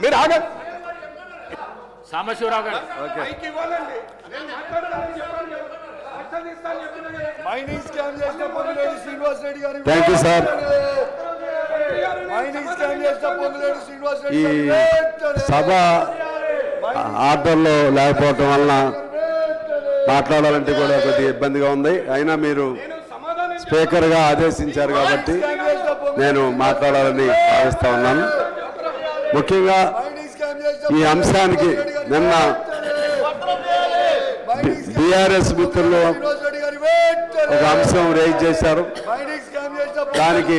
మీరు ఆగండి. సాంబశివరావు గారు మైనింగ్ స్కామ్ చేసిన పొంగులేటి శ్రీనివాస్ రెడ్డి గారు. Thank you sir. Mining scam చేసిన పొంగులేటి శ్రీనివాస్ ఈ రెడ్డి సభ ఆర్డర్లో లేకపోవటం వలన మాట్లాడాలంటే కూడా కొద్దిగా ఇబ్బందిగా ఉంది. అయినా మీరు స్పీకర్గా ఆదేశించారు కాబట్టి నేను మాట్లాడాలని భావిస్తా ఉన్నాను. ముఖ్యంగా ఈ అంశానికి నిన్న బీఆర్ఎస్ మిత్రులు ఒక అంశం రేజ్ చేశారు. దానికి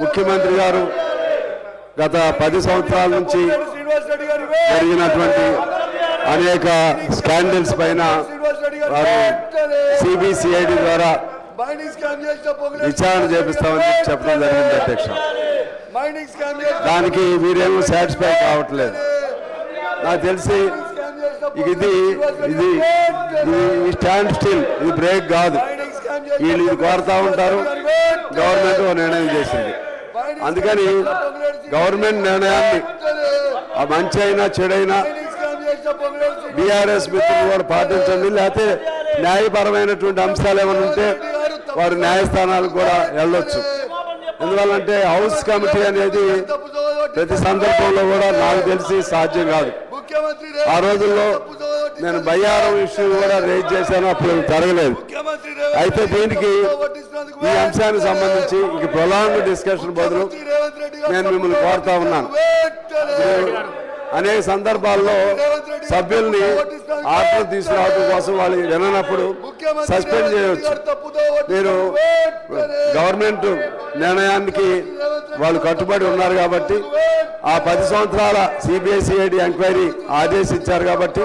ముఖ్యమంత్రి గారు గత 10 సంవత్సరాల నుంచి జరిగినటువంటి అనేక స్కాండల్స్ పైన వారు సిబిసిఐడి ద్వారా విచారణ చేపిస్తామని చెప్పడం జరిగింది అధ్యక్ష. దానికి మీరేమో సాటిస్ఫై కావట్లేదు. నాకు తెలిసి ఇది ఇది స్టాండ్ స్టిల్, ఇది బ్రేక్ కాదు. వీళ్ళు ఇది కోరుతా ఉంటారు, గవర్నమెంట్ నిర్ణయం చేసింది. అందుకని గవర్నమెంట్ నిర్ణయాన్ని ఆ మంచి అయినా చెడైనా బీఆర్ఎస్ మిత్రులు కూడా పాటించండి. లేకపోతే న్యాయపరమైనటువంటి అంశాలు ఏమైనా ఉంటే వారు న్యాయస్థానాలకు కూడా వెళ్ళొచ్చు. ఎందువల్లంటే హౌస్ కమిటీ అనేది ప్రతి సందర్భంలో కూడా నాకు తెలిసి సాధ్యం కాదు. ఆ రోజుల్లో నేను బయ్యారం ఇష్యూ కూడా రేజ్ చేశాను, అప్పుడు జరగలేదు. అయితే దీనికి ఈ అంశానికి సంబంధించి ఇక ప్రొలాంగ్ డిస్కషన్ బదులు నేను మిమ్మల్ని కోరుతా ఉన్నాను. అనేక సందర్భాల్లో సభ్యుల్ని ఆర్డర్ తీసుకురావడం కోసం వాళ్ళు విననప్పుడు సస్పెండ్ చేయవచ్చు. మీరు గవర్నమెంట్ నిర్ణయానికి వాళ్ళు కట్టుబడి ఉన్నారు కాబట్టి ఆ 10 సంవత్సరాల సిబిఐసిఐడి ఎంక్వైరీ ఆదేశించారు కాబట్టి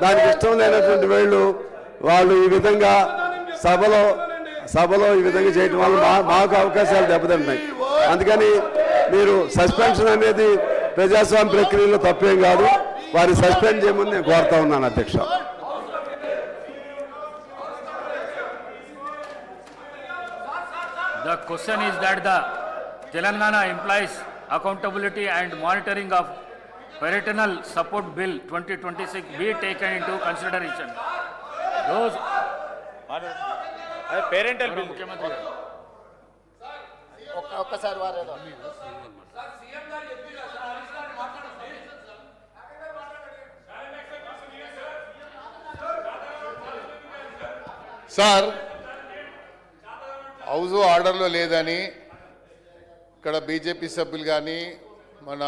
దానికి ఇష్టం లేనటువంటి వాళ్ళు ఈ విధంగా సభలో ఈ విధంగా చేయడం వల్ల మాకు అవకాశాలు దెబ్బతింటాయి. అందుకని మీరు సస్పెన్షన్ అనేది ప్రజాస్వామ్య ప్రక్రియలో తప్పేం కాదు. వారిని సస్పెండ్ చేయమని నేను కోరుతా ఉన్నాను అధ్యక్ష. The question is that the Telangana Employees Accountability and Monitoring of Parental Support Bill 2026 be taken into consideration. Those parental bill ముఖ్యమంత్రి గారు ఒక్కసారి వారేదో సార్ హౌస్ ఆర్డర్లో లేదని ఇక్కడ బీజేపీ సభ్యులు కానీ మన